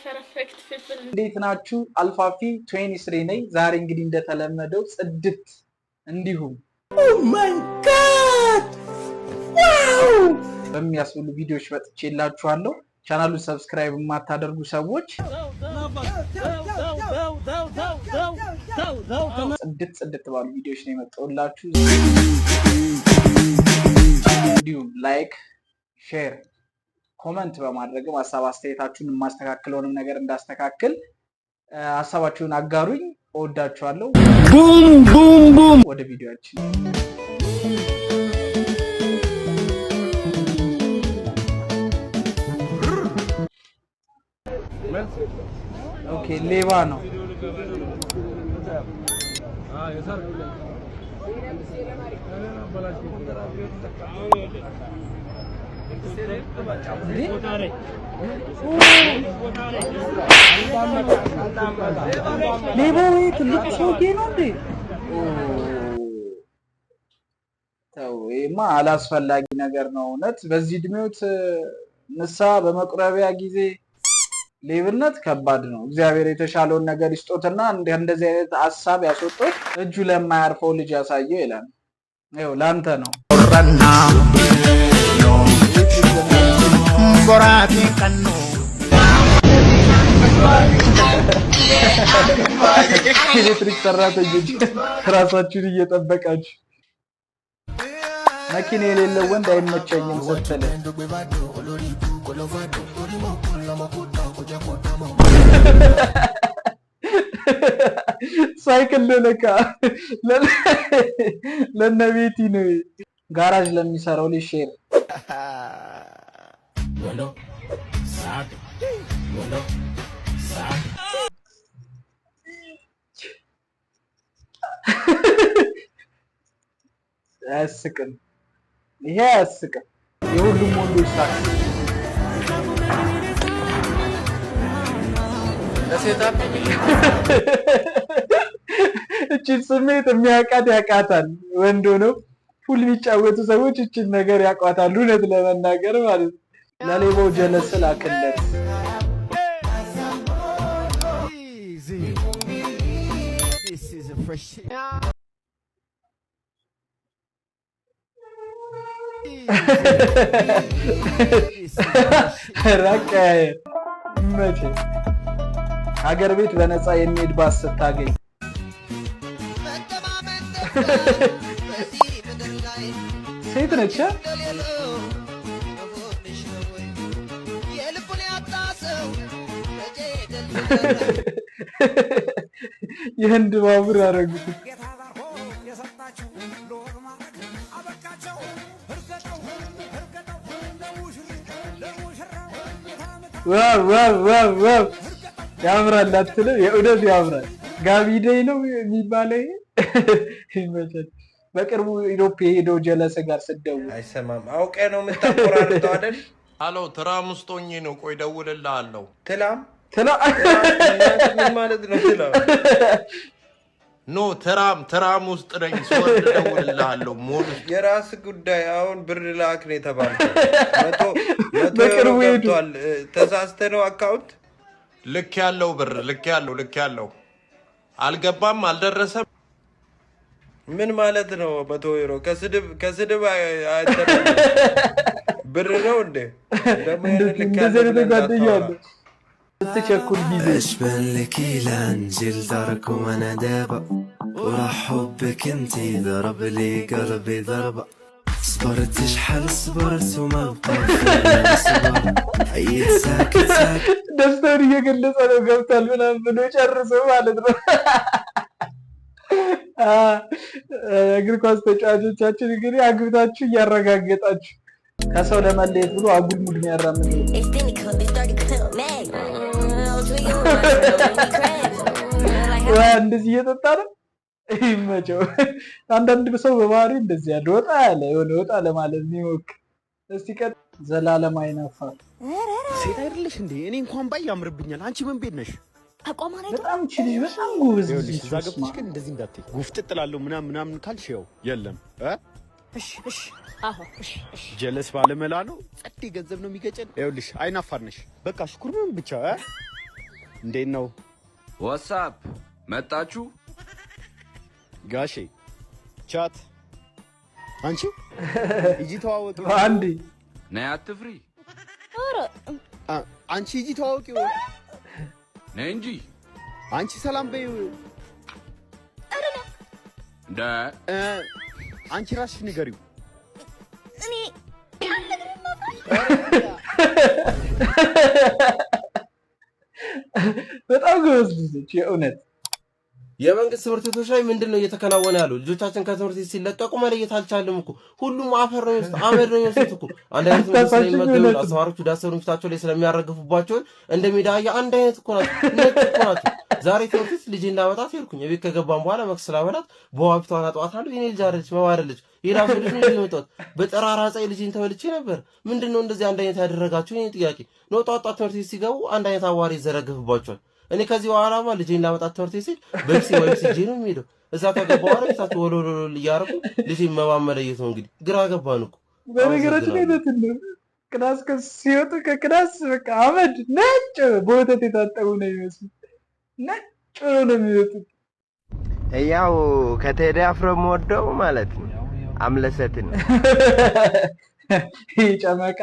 ፐርፌክት ፒፕል እንዴት ናችሁ? አልፋፊ 23 ነኝ። ዛሬ እንግዲህ እንደተለመደው ጽድት እንዲሁም ኦ ማይ ጋድ ዋው በሚያስብሉ ቪዲዮዎች መጥቼላችኋለሁ። ቻናሉን ሰብስክራይብ የማታደርጉ ሰዎች ጽድት ባሉ ቪዲዮዎች ነው የመጣሁላችሁ። እንዲሁም ላይክ፣ ሼር፣ ኮመንት በማድረግ ሀሳብ አስተያየታችሁን የማስተካክለውንም ነገር እንዳስተካክል ሀሳባችሁን አጋሩኝ። እወዳችኋለሁ። ቡም ቡም ቡም። ወደ ቪዲዮአችን ኦኬ። ሌባ ነው ሌባው ትልቅ ሰውዬ ነው እንዴ? ተው፣ ይሄማ አላስፈላጊ ነገር ነው እውነት። በዚህ እድሜዎት ንስሐ በመቁረቢያ ጊዜ ሌብነት ከባድ ነው። እግዚአብሔር የተሻለውን ነገር ይስጦትና እንደዚህ አይነት ሐሳብ ያስወጣው እጁ ለማያርፈው ልጅ ያሳየው ይላል። ይኸው ላንተ ነው። ኤሌክትሪክ ሰራተኞች ራሳችሁን እየጠበቃችሁ መኪና የሌለው ወንድ አይመቸኝም ስትል ሳይክል ለለካ ለነቤቲ ነው ጋራጅ ለሚሰራው ልጅ ሼር አያስቅም። ይሄ አያስቅም። የሁሉም ወንዶች ሳቅ ለሴታፕ እቺን ስሜት የሚያውቃት ያውቃታል። ወንዶ ነው ፉል የሚጫወቱ ሰዎች እቺን ነገር ያውቃታል። እውነት ለመናገር ማለት ነው። ለሌባው ጀለስ ላክለት ራቀ መቼ ሀገር ቤት በነፃ የሚሄድ ባስ ስታገኝ ሴት ነች። የህንድ ባቡር አደረጉት። ዋው ያምራል አትልም? የእውነት ያምራል። ጋቢዴይ ነው የሚባለው። ይመቻል። በቅርቡ ኢሮፕ የሄደው ጀለስ ጋር ስደውል አይሰማም። አውቄ ነው የምታቆራርጠው አይደል? አሎ ትራም ውስጥ ሆኜ ነው። ቆይ እደውልልሃለሁ። ትላም ምን ማለት ነው? ትላም ኖ ትራም ውስጥ ነኝ። ስወርድ እደውልልሃለሁ። ሞል የራስ ጉዳይ። አሁን ብር ላክ ነው የተባልከው። በቅርቡ ሄዷል። ተሳስተህ ነው አካውንት ልክ ያለው ብር ልክ ያለው አልገባም፣ አልደረሰም። ምን ማለት ነው? 100 ዩሮ ከስድብ ብር ነው እንዴ? تشكل جيزي اشبن لك لانجل دارك وانا دابا وراح حبك انتي ضرب لي قلبي ضربه صبرت شحال صبرت وما بقى صبر عيت ساكت ደስታውን እየገለጸ ነው። ገብቷል ምናምን ብሎ ጨርሰው ማለት ነው። እግር ኳስ ተጫዋቾቻችን እንግዲህ አግብታችሁ እያረጋገጣችሁ ከሰው ለመለየት ብሎ አጉል ሙድ የሚያራምድ እንደዚህ እየጠጣ ነው። ይመቸው። አንዳንድ ሰው በባህሪ እንደዚህ ያለ ወጣ ያለ የሆነ ወጣ ለማለት የሚሞክር። እስቲ ቀጥ ዘላለም አይናፋር ሴት አይደለሽ እንዴ? እኔ እንኳን ባይ ያምርብኛል። አንቺ ምን ቤት ነሽ? በጣም ችልሽ በጣም ጎበዝ። እዛ ገብተሽ ግን እንደዚህ እንዳትይ። ጉፍጥጥ እላለሁ ምናምን ካልሽ ያው የለም እሺ አዎ እሺ ጀለስ ባለመላ ነው። ጸዴ ገንዘብ ነው የሚገጨን። ይኸውልሽ አይናፋር ነሽ። በቃ ሽኩርምን ብቻ እንዴት ነው? ዋትስአፕ መጣችሁ? ጋሼ ቻት አንቺ እጂ ተዋወቂ አንዴ ነይ አትፍሪ። ኧረ አንቺ እጂ ተዋወቂ ነይ እንጂ አንቺ ሰላም በይው። እንደ አንቺ ራስሽ ንገሪው። እኔ በጣም ጎበዝ ልጅ የእውነት የመንግስት ትምህርት ቤቶች ላይ ምንድነው እየተከናወነ ያለው? ልጆቻችን ከትምህርት ቤት ሲለቀቁ መለየት አልቻለም እኮ። ሁሉም አፈር ነው የሚወስድ አመድ ነው የሚወስድ እኮ። አንድ አይነት ነው ስለሚመገቡ አስተማሪዎቹ ዳሰሩን ፊታቸው ላይ ስለሚያረግፉባቸው እንደ ሜዳያ አንድ አይነት እኮ ናቸው። ነጭ እኮ ናቸው። ዛሬ ትምህርት ቤት ልጄ እንዳመጣት ሄድኩኝ። ቤት ከገባን በኋላ መክሰስ ላበላት በዋብቷን አጥዋታለሁ። የኔ ልጅ አይደለች መባረልች የራሱ ልጅ ነው የመጣው። በጠራራ ፀሐይ ልጄን ተበልቼ ነበር። ምንድነው እንደዚህ አንድ አይነት ያደረጋችሁ? የኔ ጥያቄ ነው። ጧጧ ትምህርት ቤት ሲገቡ አንድ አይነት አዋሪ ይዘረግፍባቸዋል። እኔ ከዚህ በኋላማ ልጄን ላመጣት ትምህርት ቤት ሲል በክሲ ወይ ሲጄ ነው የሚሄደው። እዛ ከገባ በኋላ ቤታቸው ወሎሎ እያረጉ ልጄን መማመለየት ነው እንግዲህ። ግራ ገባን እኮ። በነገራችን ላይ ክላስ ሲወጡ ከክላስ በቃ አመድ ነጭ በወተት የታጠቡ ነው የሚመስሉት። ነጭ ነው የሚወጡት። ያው ከቴዲ አፍሮ የምወደው ማለት ነው አምለሰትን ይሄ ጨመቃ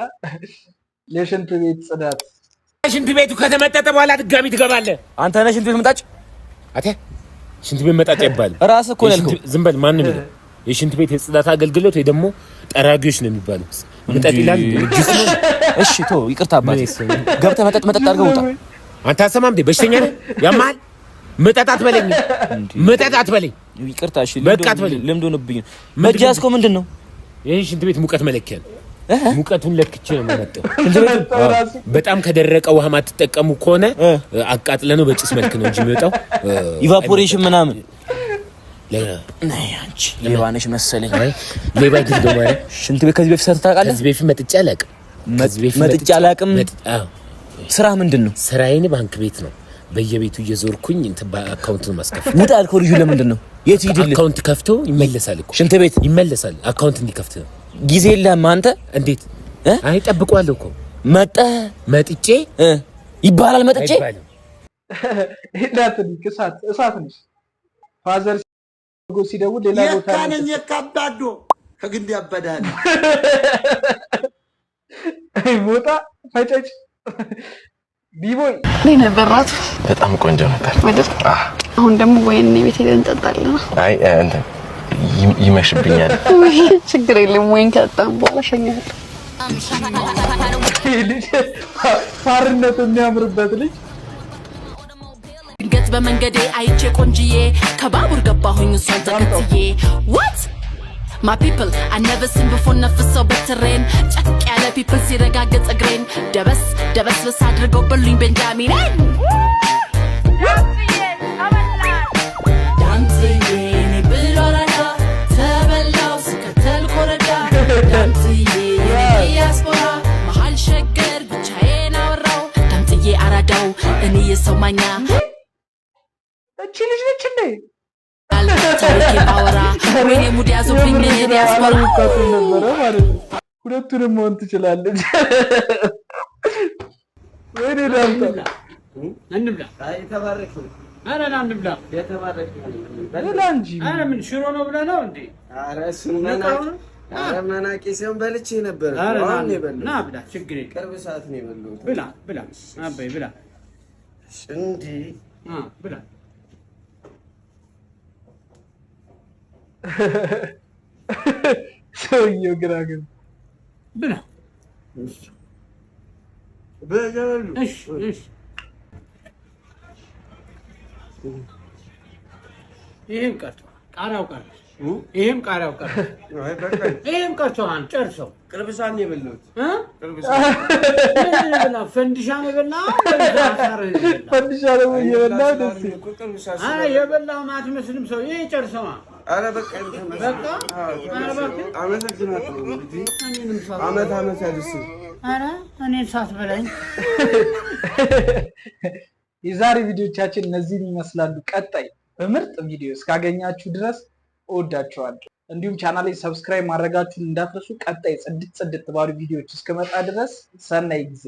የሽንት ቤት ጽዳት ሽንት ቤቱ ከተመጠጠ በኋላ ድጋሚ ትገባለህ። አንተ ነህ ሽንት ቤት መጣጭ? አቴ ሽንት ቤት መጣጭ ይባላል። ራስህ እኮ ነህ። ዝም በል። ማን ነው የሽንት ቤት የጽዳት አገልግሎት ወይ ደግሞ ጠራጊዎች ነው የሚባሉት? መጣጥ ይላል ልጅስ ነው። እሺ ቶ ይቅርታ አባቴ። ገብተህ መጠጥ አድርገህ ውጣ። አንተ አሰማም እንዴ? በሽተኛ ነህ? ያማል። መጠጣት በለኝ። መጠጣት በለኝ። ይቅርታ። እሺ በቃ አትበለኝ። ልምድ ሆነብኝ። መጃስኮ ምንድን ነው? ይሄ ሽንት ቤት ሙቀት መለኪያ ነው። ሙቀቱን ለክቼ ነው የምመጣው። በጣም ከደረቀ ውሃ ማትጠቀሙ ከሆነ አቃጥለነው በጭስ መልክ ነው እንጂ የሚወጣው ኢቫፖሬሽን ምናምን። ነይ አንቺ ሌባ ነሽ መሰለኝ። ሌባ አይደለም ማለት ሽንት ቤት ከዚህ በፊት ሰርተህ ታውቃለህ? ከዚህ በፊት መጥቼ አላውቅም። ስራ ምንድን ነው? ስራዬን ባንክ ቤት ነው። በየቤቱ እየዞርኩኝ እንትን በአካውንት ነው ማስከፈት። ውጣ አልከው። ልጁ ለምንድን ነው የት ይድል? አካውንት ከፍቶ ይመለሳል እኮ ሽንት ቤት ይመለሳል። አካውንት እንዲከፍት ነው። ጊዜ የለህም አንተ? እንዴት አይ ጠብቀዋለሁ እኮ መጥቼ ይባላል። መጥቼ ይላል እሳት ነሽ። ፋዘር ሲደውል ሌላ ቦታ ነው የካባዶ ከግንድ ያበዳል። ሞጣ ፈጨጭ ቢቦይ ነበራት። በጣም ቆንጆ ነበር አይደል? አሁን ደግሞ ወይኔ ቤት ሄደን እንጠጣለን። አይ እንትን ይመሽብኛል። ችግር የለም። ወይን ከጠጣን በኋላ ሸኛለሁ። ፋርነቱ የሚያምርበት ልጅ ድንገት በመንገዴ አይቼ ቆንጅዬ ከባቡር ገባሁኝ እሷን ተከትዬ what my people I never seen before ነፍሰው በትሬን ጨቅ ያለ people ሲረጋገጥ እግሬን ደበስ በስ አድርገው በሉኝ ቤንጃሚን እኔ የሰው ማኛ እቺ ልጅ ነች እንዴ? ታሪክ ባወራ ወይኔ ሙድ ያዙብኝ እኔ ያስቆራ ነበረ ማለት ነው። ሁለቱንም መሆን ትችላለች። ወይኔ ዳምጣ እንብላ። አይ ተባረክ። አረ ና እንብላ። የተባረክ በላ እንጂ። አረ ምን ሽሮ ነው ብለህ ነው እንዴ? አረ እሱን መናቂ ሲሆን በልቼ ነበር። አሁን የበላው ና ብላ። ችግር የለም። ቅርብ ሰዓት ነው የበላው። ብላ አባይ ብላ እንዴ ብላ። ሰውዬው ግራ ግን ብላ። በጀበሉ እሺ ይሄም ቀርቶ ቃሪያው ቀረ። ይሄም ቃሪያው ቀረ። ይሄም ቀርቶሃል። ጨርሰው። ቅርብ ሰዓት ነው የበላሁት። ቅርብ ፈንዲሻ ነው የበላው። ፈንዲሻ ነው የበላው። ደስ አረ የበላው አትመስልም ሰው። ይሄ ጨርሰዋ። አረ በቃ አመሰግናለሁ። አመት ያድርስ። አረ እኔን ሳትበላኝ። የዛሬ ቪዲዮቻችን እነዚህን ይመስላሉ። ቀጣይ በምርጥ ቪዲዮ እስካገኛችሁ ድረስ እወዳችኋለሁ። እንዲሁም ቻናሌን ሰብስክራይብ ማድረጋችሁን እንዳትረሱ። ቀጣይ ጽድት ባሉ ቪዲዮዎች እስከመጣ ድረስ ሰናይ ጊዜ